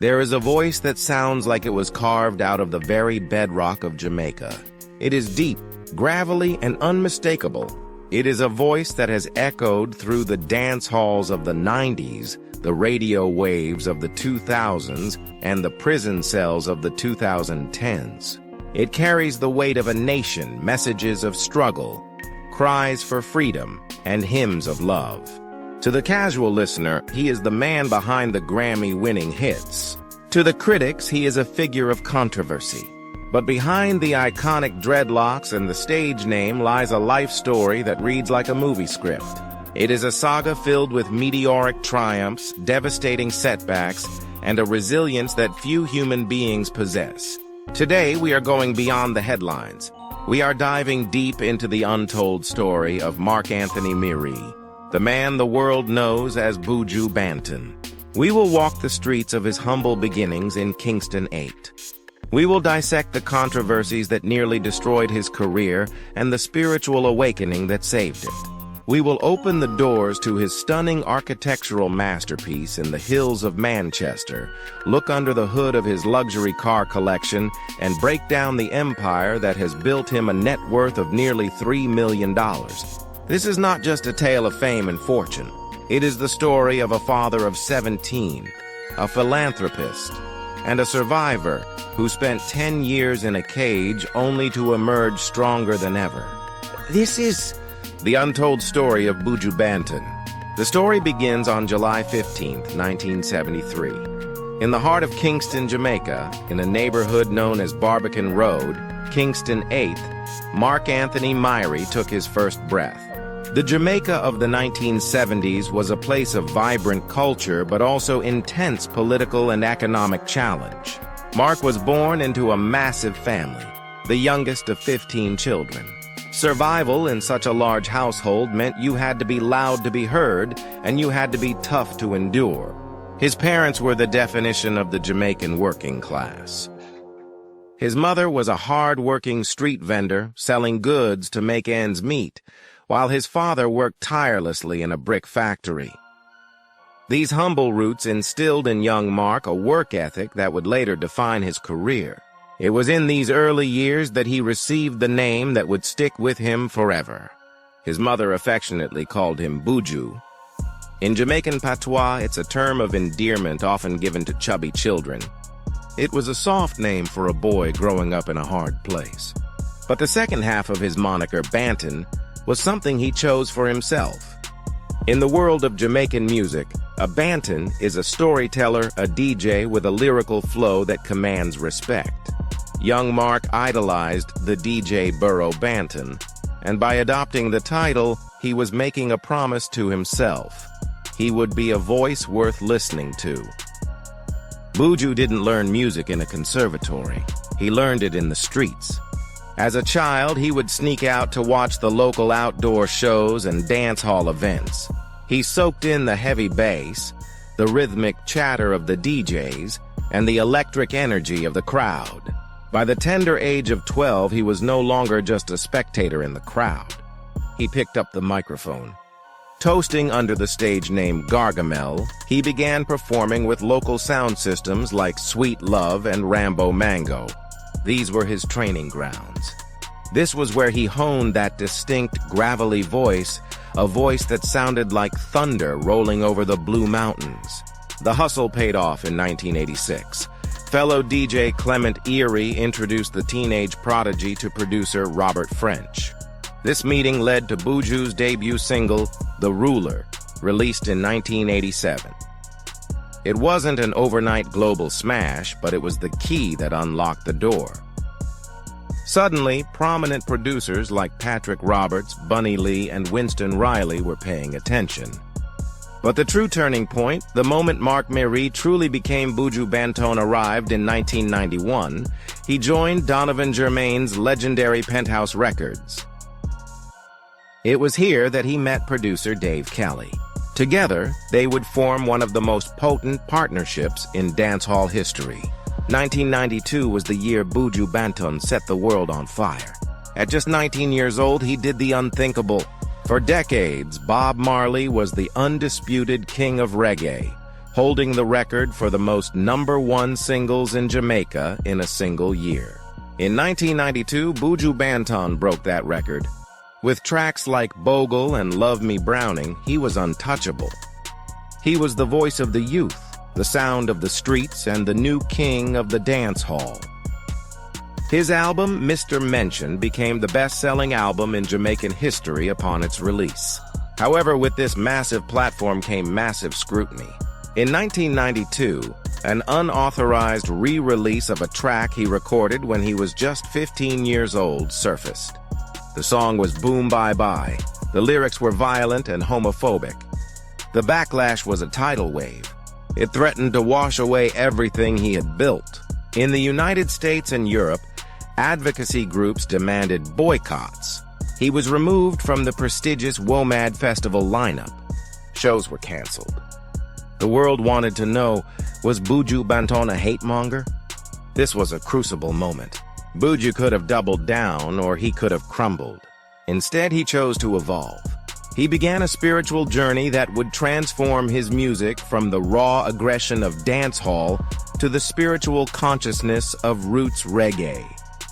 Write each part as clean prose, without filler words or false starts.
There is a voice that sounds like it was carved out of the very bedrock of Jamaica. It is deep, gravelly, and unmistakable. It is a voice that has echoed through the dance halls of the 90s, the radio waves of the 2000s, and the prison cells of the 2010s. It carries the weight of a nation, messages of struggle, cries for freedom, and hymns of love. To the casual listener, he is the man behind the Grammy-winning hits. To the critics, he is a figure of controversy. But behind the iconic dreadlocks and the stage name lies a life story that reads like a movie script. It is a saga filled with meteoric triumphs, devastating setbacks, and a resilience that few human beings possess. Today, we are going beyond the headlines. We are diving deep into the untold story of Mark Anthony Miri, the man the world knows as Buju Banton. We will walk the streets of his humble beginnings in Kingston 8. We will dissect the controversies that nearly destroyed his career and the spiritual awakening that saved it. We will open the doors to his stunning architectural masterpiece in the hills of Manchester, look under the hood of his luxury car collection, and break down the empire that has built him a net worth of nearly $3 million. This is not just a tale of fame and fortune. It is the story of a father of 17, a philanthropist, and a survivor who spent 10 years in a cage only to emerge stronger than ever. This is the untold story of Buju Banton. The story begins on July 15, 1973. In the heart of Kingston, Jamaica, in a neighborhood known as Barbican Road, Kingston 8th, Mark Anthony Miri took his first breath. The Jamaica of the 1970s was a place of vibrant culture but also intense political and economic challenge. Mark was born into a massive family, the youngest of 15 children. Survival in such a large household meant you had to be loud to be heard, and you had to be tough to endure. His parents were the definition of the Jamaican working class. His mother was a hard-working street vendor selling goods to make ends meet, while his father worked tirelessly in a brick factory. These humble roots instilled in young Mark a work ethic that would later define his career. It was in these early years that he received the name that would stick with him forever. His mother affectionately called him Buju. In Jamaican patois, it's a term of endearment often given to chubby children. It was a soft name for a boy growing up in a hard place. But the second half of his moniker, Banton, was something he chose for himself. In the world of Jamaican music, a Banton is a storyteller, a DJ with a lyrical flow that commands respect. Young Mark idolized the DJ Burro Banton, and by adopting the title, he was making a promise to himself. He would be a voice worth listening to. Buju didn't learn music in a conservatory. He learned it in the streets. As a child, he would sneak out to watch the local outdoor shows and dance hall events. He soaked in the heavy bass, the rhythmic chatter of the DJs, and the electric energy of the crowd. By the tender age of 12, he was no longer just a spectator in the crowd. He picked up the microphone. Toasting under the stage name Gargamel, he began performing with local sound systems like Sweet Love and Rambo Mango. These were his training grounds. This was where he honed that distinct, gravelly voice, a voice that sounded like thunder rolling over the Blue Mountains. The hustle paid off in 1986. Fellow DJ Clement Erie introduced the teenage prodigy to producer Robert French. This meeting led to Buju's debut single, The Ruler, released in 1987. It wasn't an overnight global smash, but it was the key that unlocked the door. Suddenly, prominent producers like Patrick Roberts, Bunny Lee, and Winston Riley were paying attention. But the true turning point, the moment Mark Miri truly became Buju Banton, arrived in 1991. He joined Donovan Germain's legendary Penthouse Records. It was here that he met producer Dave Kelly. Together, they would form one of the most potent partnerships in dancehall history. 1992 was the year Buju Banton set the world on fire. At just 19 years old, he did the unthinkable. For decades, Bob Marley was the undisputed king of reggae, holding the record for the most #1 singles in Jamaica in a single year. In 1992, Buju Banton broke that record. With tracks like Bogle and Love Me Browning, he was untouchable. He was the voice of the youth, the sound of the streets, and the new king of the dance hall. His album, Mr. Mention, became the best-selling album in Jamaican history upon its release. However, with this massive platform came massive scrutiny. In 1992, an unauthorized re-release of a track he recorded when he was just 15 years old surfaced. The song was Boom Bye Bye. The lyrics were violent and homophobic. The backlash was a tidal wave. It threatened to wash away everything he had built. In the United States and Europe, advocacy groups demanded boycotts. He was removed from the prestigious WOMAD Festival lineup. Shows were canceled. The world wanted to know, was Buju Banton a hate-monger? This was a crucible moment. Buju could have doubled down, or he could have crumbled. Instead, he chose to evolve. He began a spiritual journey that would transform his music from the raw aggression of dancehall to the spiritual consciousness of roots reggae.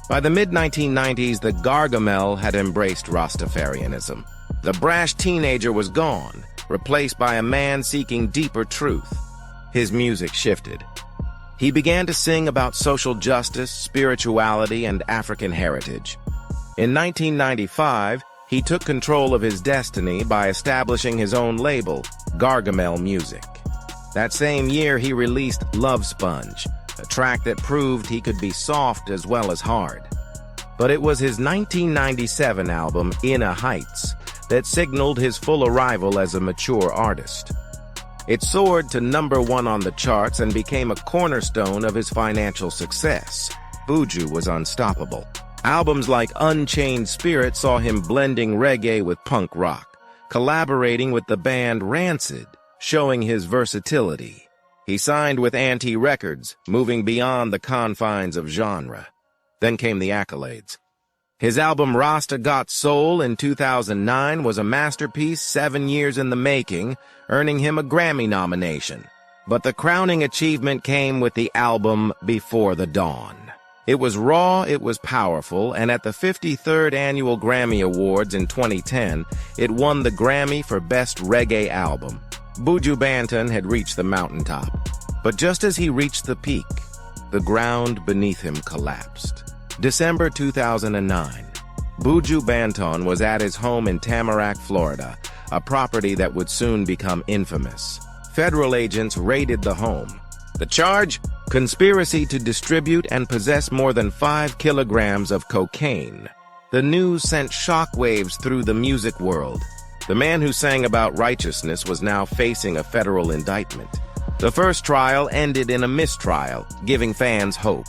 By the mid-1990s, the Gargamel had embraced Rastafarianism. The brash teenager was gone, replaced by a man seeking deeper truth. His music shifted. He began to sing about social justice, spirituality, and African heritage. In 1995, he took control of his destiny by establishing his own label, Gargamel Music. That same year, he released Love Sponge, a track that proved he could be soft as well as hard. But it was his 1997 album, Inner Heights, that signaled his full arrival as a mature artist. It soared to #1 on the charts and became a cornerstone of his financial success. Buju was unstoppable. Albums like Unchained Spirit saw him blending reggae with punk rock, collaborating with the band Rancid, showing his versatility. He signed with Anti Records, moving beyond the confines of genre. Then came the accolades. His album Rasta Got Soul in 2009 was a masterpiece 7 years in the making, earning him a Grammy nomination. But the crowning achievement came with the album Before the Dawn. It was raw, it was powerful, and at the 53rd Annual Grammy Awards in 2010, it won the Grammy for Best Reggae Album. Buju Banton had reached the mountaintop. But just as he reached the peak, the ground beneath him collapsed. December 2009. Buju Banton was at his home in Tamarack, Florida, a property that would soon become infamous. Federal agents raided the home. The charge? Conspiracy to distribute and possess more than 5 kilograms of cocaine. The news sent shockwaves through the music world. The man who sang about righteousness was now facing a federal indictment. The first trial ended in a mistrial, giving fans hope.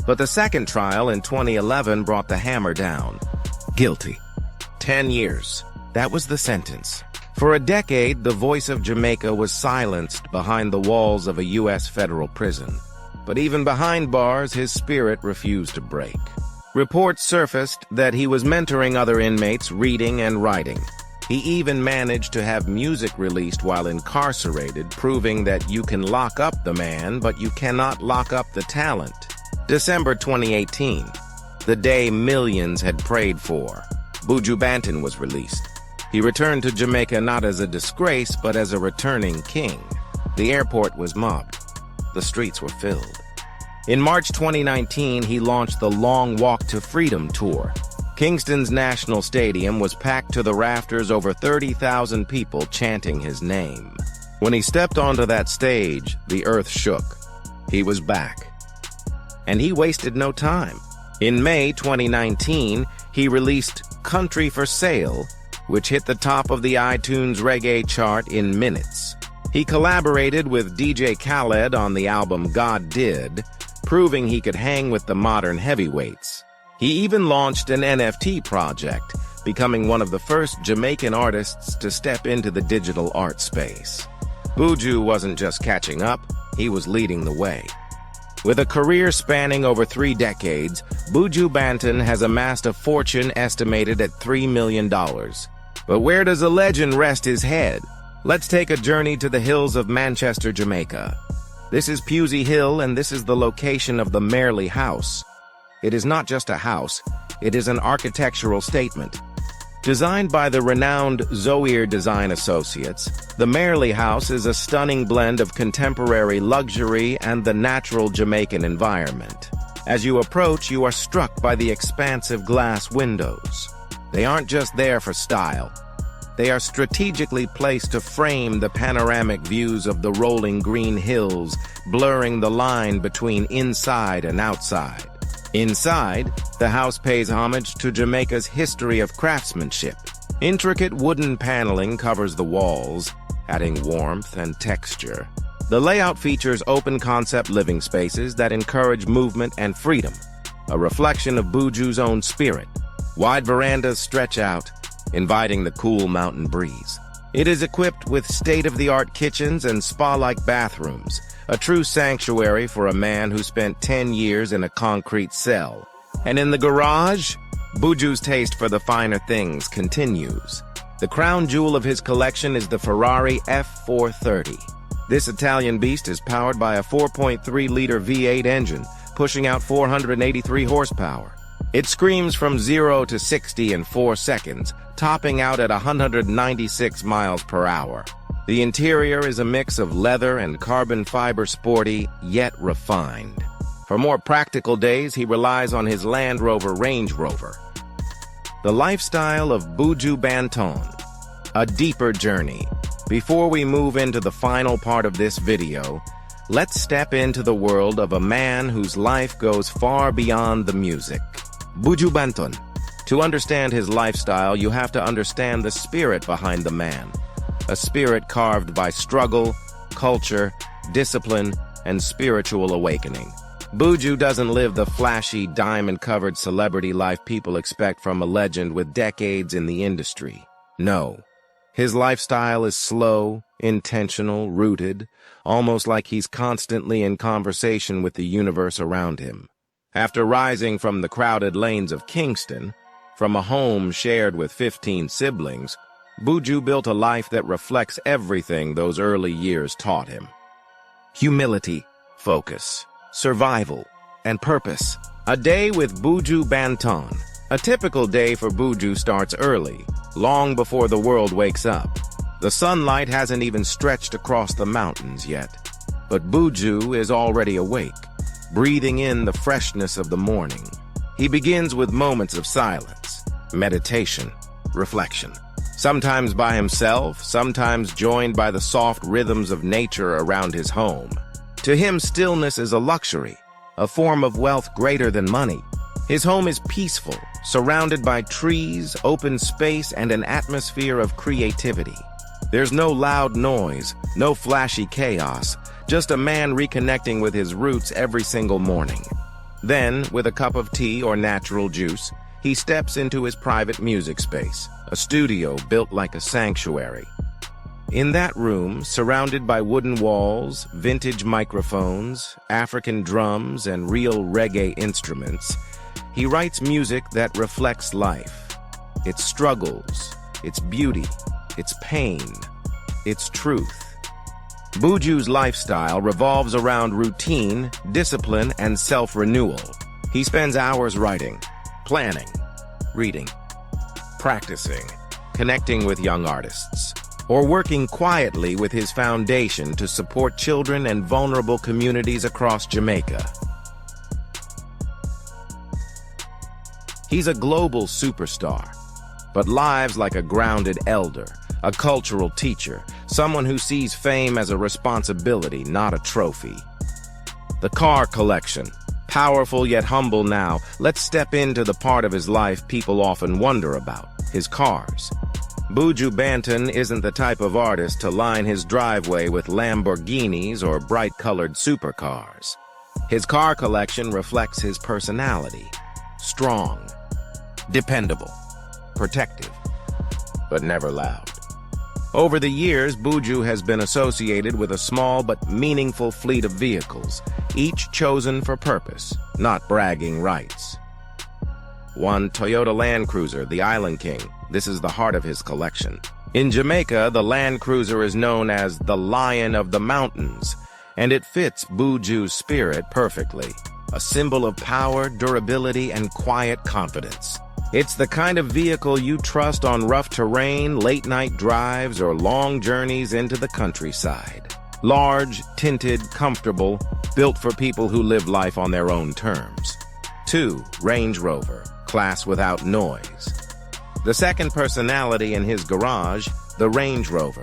But the second trial in 2011 brought the hammer down. Guilty. 10 years. That was the sentence. For a decade, the voice of Jamaica was silenced behind the walls of a U.S. federal prison. But even behind bars, his spirit refused to break. Reports surfaced that he was mentoring other inmates, reading and writing. He even managed to have music released while incarcerated, proving that you can lock up the man, but you cannot lock up the talent. December 2018, the day millions had prayed for. Buju Banton was released. He returned to Jamaica not as a disgrace, but as a returning king. The airport was mobbed. The streets were filled. In March 2019, he launched the Long Walk to Freedom tour. Kingston's National Stadium was packed to the rafters, over 30,000 people chanting his name. When he stepped onto that stage, the earth shook. He was back. And he wasted no time. In May 2019, he released Country for Sale, which hit the top of the iTunes reggae chart in minutes. He collaborated with DJ Khaled on the album God Did, proving he could hang with the modern heavyweights. He even launched an NFT project, becoming one of the first Jamaican artists to step into the digital art space. Buju wasn't just catching up, he was leading the way. With a career spanning over 3 decades, Buju Banton has amassed a fortune estimated at $3 million. But where does a legend rest his head? Let's take a journey to the hills of Manchester, Jamaica. This is Pusey Hill, and this is the location of the Marley House. It is not just a house, it is an architectural statement. Designed by the renowned Zoeer Design Associates, the Marley House is a stunning blend of contemporary luxury and the natural Jamaican environment. As you approach, you are struck by the expansive glass windows. They aren't just there for style. They are strategically placed to frame the panoramic views of the rolling green hills, blurring the line between inside and outside. Inside, the house pays homage to Jamaica's history of craftsmanship. Intricate wooden paneling covers the walls, adding warmth and texture. The layout features open-concept living spaces that encourage movement and freedom, a reflection of Buju's own spirit. Wide verandas stretch out, inviting the cool mountain breeze. It is equipped with state-of-the-art kitchens and spa-like bathrooms, a true sanctuary for a man who spent 10 years in a concrete cell. And in the garage, Buju's taste for the finer things continues. The crown jewel of his collection is the Ferrari F430. This Italian beast is powered by a 4.3-liter V8 engine, pushing out 483 horsepower. It screams from 0 to 60 in 4 seconds, topping out at 196 miles per hour. The interior is a mix of leather and carbon fiber, sporty, yet refined. For more practical days, he relies on his Land Rover Range Rover. The lifestyle of Buju Banton, a deeper journey. Before we move into the final part of this video, let's step into the world of a man whose life goes far beyond the music. Buju Banton. To understand his lifestyle, you have to understand the spirit behind the man. A spirit carved by struggle, culture, discipline, and spiritual awakening. Buju doesn't live the flashy, diamond-covered celebrity life people expect from a legend with decades in the industry. No. His lifestyle is slow, intentional, rooted, almost like he's constantly in conversation with the universe around him. After rising from the crowded lanes of Kingston, from a home shared with 15 siblings, Buju built a life that reflects everything those early years taught him. Humility, focus, survival, and purpose. A day with Buju Banton. A typical day for Buju starts early, long before the world wakes up. The sunlight hasn't even stretched across the mountains yet, but Buju is already awake, breathing in the freshness of the morning. He begins with moments of silence, meditation, reflection. Sometimes by himself, sometimes joined by the soft rhythms of nature around his home. To him, stillness is a luxury, a form of wealth greater than money. His home is peaceful, surrounded by trees, open space, and an atmosphere of creativity. There's no loud noise, no flashy chaos, just a man reconnecting with his roots every single morning. Then, with a cup of tea or natural juice, he steps into his private music space, a studio built like a sanctuary. In that room, surrounded by wooden walls, vintage microphones, African drums, and real reggae instruments, he writes music that reflects life. Its struggles, its beauty, its pain, its truth. Buju's lifestyle revolves around routine, discipline, and self-renewal. He spends hours writing, planning, reading, practicing, connecting with young artists, or working quietly with his foundation to support children and vulnerable communities across Jamaica. He's a global superstar, but lives like a grounded elder, a cultural teacher, someone who sees fame as a responsibility, not a trophy. The car collection. Powerful yet humble now, let's step into the part of his life people often wonder about, his cars. Buju Banton isn't the type of artist to line his driveway with Lamborghinis or bright-colored supercars. His car collection reflects his personality. Strong, dependable, protective, but never loud. Over the years, Buju has been associated with a small but meaningful fleet of vehicles, each chosen for purpose, not bragging rights. One Toyota Land Cruiser, the Island King. This is the heart of his collection. In Jamaica, the Land Cruiser is known as the Lion of the Mountains, and it fits Buju's spirit perfectly, a symbol of power, durability, and quiet confidence. It's the kind of vehicle you trust on rough terrain, late-night drives, or long journeys into the countryside. Large, tinted, comfortable, built for people who live life on their own terms. 2. Range Rover, class without noise. The second personality in his garage, the Range Rover.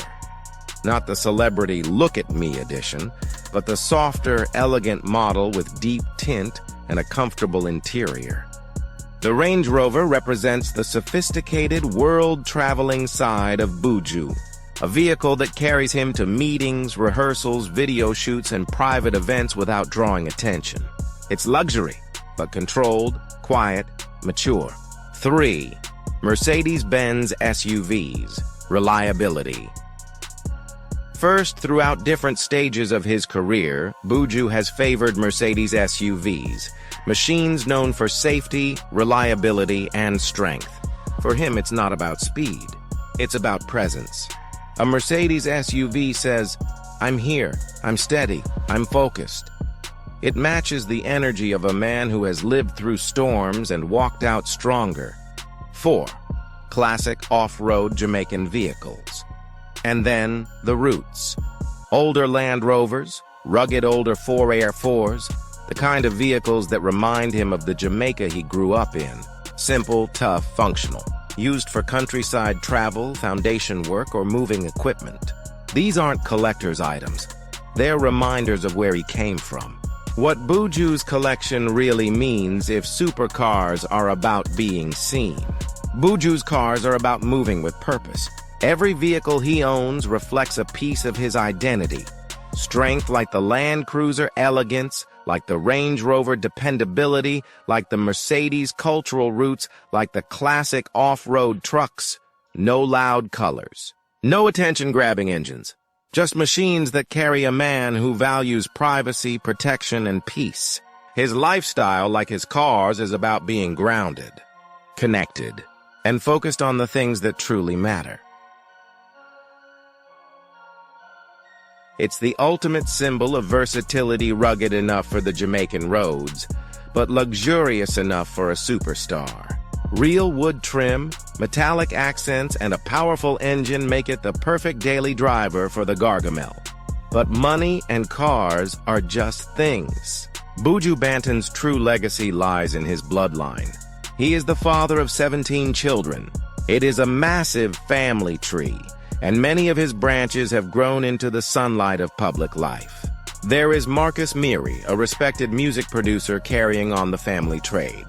Not the celebrity look-at-me edition, but the softer, elegant model with deep tint and a comfortable interior. The Range Rover represents the sophisticated, world-traveling side of Buju, a vehicle that carries him to meetings, rehearsals, video shoots, and private events without drawing attention. It's luxury, but controlled, quiet, mature. 3. Mercedes-Benz SUVs, reliability. First, throughout different stages of his career, Buju has favored Mercedes SUVs, machines known for safety, reliability, and strength. For him, it's not about speed. It's about presence. A Mercedes SUV says, "I'm here, I'm steady, I'm focused." It matches the energy of a man who has lived through storms and walked out stronger. 4. Classic off-road Jamaican vehicles. And then, the roots. Older Land Rovers, rugged older 4x4s, the kind of vehicles that remind him of the Jamaica he grew up in. Simple, tough, functional. Used for countryside travel, foundation work, or moving equipment. These aren't collector's items. They're reminders of where he came from. What Buju's collection really means if supercars are about being seen. Buju's cars are about moving with purpose. Every vehicle he owns reflects a piece of his identity. Strength like the Land Cruiser, elegance like the Range Rover, dependability like the Mercedes, cultural roots like the classic off-road trucks. No loud colors. No attention-grabbing engines. Just machines that carry a man who values privacy, protection, and peace. His lifestyle, like his cars, is about being grounded, connected, and focused on the things that truly matter. It's the ultimate symbol of versatility, rugged enough for the Jamaican roads, but luxurious enough for a superstar. Real wood trim, metallic accents, and a powerful engine make it the perfect daily driver for the Gargamel. But money and cars are just things. Buju Banton's true legacy lies in his bloodline. He is the father of 17 children. It is a massive family tree, and many of his branches have grown into the sunlight of public life. There is Marcus Miri, a respected music producer carrying on the family trade.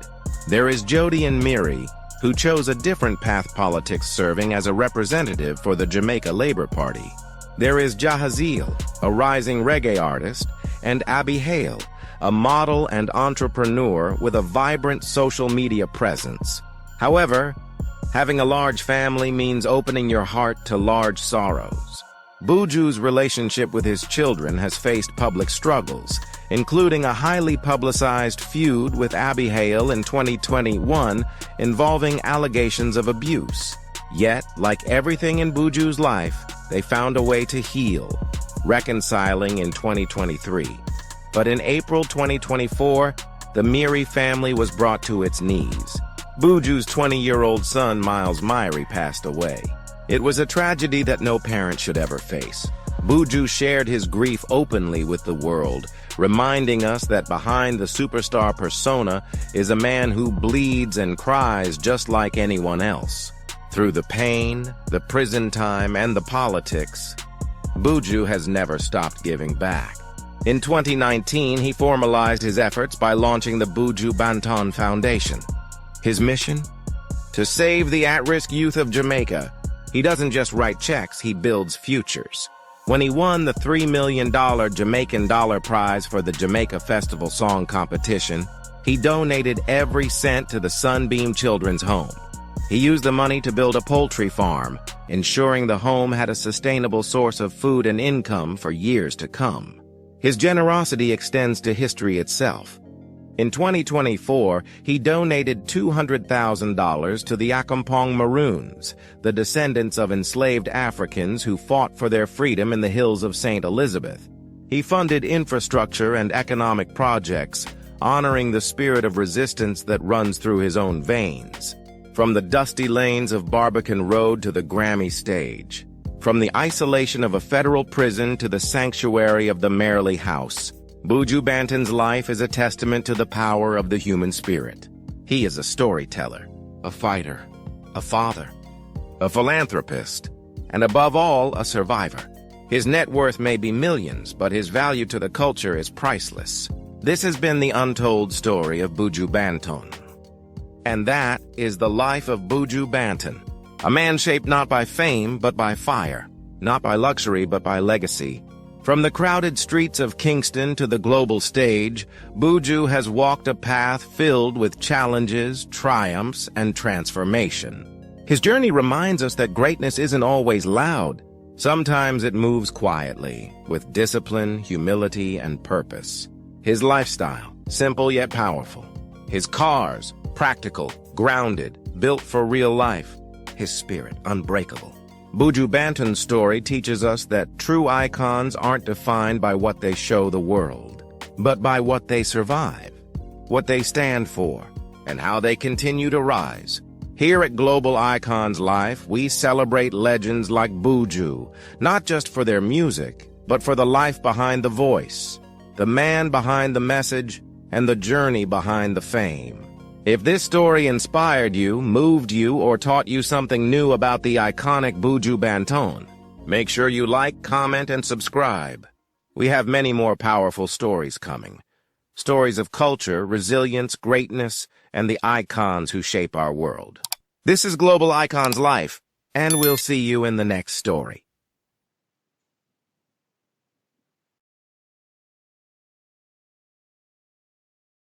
There is Jody and Miri, who chose a different path politics, serving as a representative for the Jamaica Labor Party. There is Jahazil, a rising reggae artist, and Abby Hale, a model and entrepreneur with a vibrant social media presence. However, having a large family means opening your heart to large sorrows. Buju's relationship with his children has faced public struggles, including a highly publicized feud with Abby Hale in 2021 involving allegations of abuse. Yet, like everything in Buju's life, they found a way to heal, reconciling in 2023. But in April 2024, the Miri family was brought to its knees. Buju's 20-year-old son, Miles Myrie, passed away. It was a tragedy that no parent should ever face. Buju shared his grief openly with the world, reminding us that behind the superstar persona is a man who bleeds and cries just like anyone else. Through the pain, the prison time, and the politics, Buju has never stopped giving back. In 2019, he formalized his efforts by launching the Buju Banton Foundation. His mission? To save the at-risk youth of Jamaica. He doesn't just write checks, he builds futures. When he won the $3 million Jamaican dollar prize for the Jamaica Festival Song Competition, he donated every cent to the Sunbeam Children's Home. He used the money to build a poultry farm, ensuring the home had a sustainable source of food and income for years to come. His generosity extends to history itself. In 2024, he donated $200,000 to the Accompong Maroons, the descendants of enslaved Africans who fought for their freedom in the hills of St. Elizabeth. He funded infrastructure and economic projects, honoring the spirit of resistance that runs through his own veins. From the dusty lanes of Barbican Road to the Grammy stage, from the isolation of a federal prison to the sanctuary of the Merrily House, Buju Banton's life is a testament to the power of the human spirit. He is a storyteller, a fighter, a father, a philanthropist, and above all, a survivor. His net worth may be millions, but his value to the culture is priceless. This has been the untold story of Buju Banton. And that is the life of Buju Banton, a man shaped not by fame, but by fire, not by luxury, but by legacy. From the crowded streets of Kingston to the global stage, Buju has walked a path filled with challenges, triumphs, and transformation. His journey reminds us that greatness isn't always loud. Sometimes it moves quietly, with discipline, humility, and purpose. His lifestyle, simple yet powerful. His cars, practical, grounded, built for real life. His spirit, unbreakable. Buju Banton's story teaches us that true icons aren't defined by what they show the world, but by what they survive, what they stand for, and how they continue to rise. Here at Global Icons Life, we celebrate legends like Buju, not just for their music, but for the life behind the voice, the man behind the message, and the journey behind the fame. If this story inspired you, moved you, or taught you something new about the iconic Buju Banton, make sure you like, comment, and subscribe. We have many more powerful stories coming. Stories of culture, resilience, greatness, and the icons who shape our world. This is Global Icons Life, and we'll see you in the next story.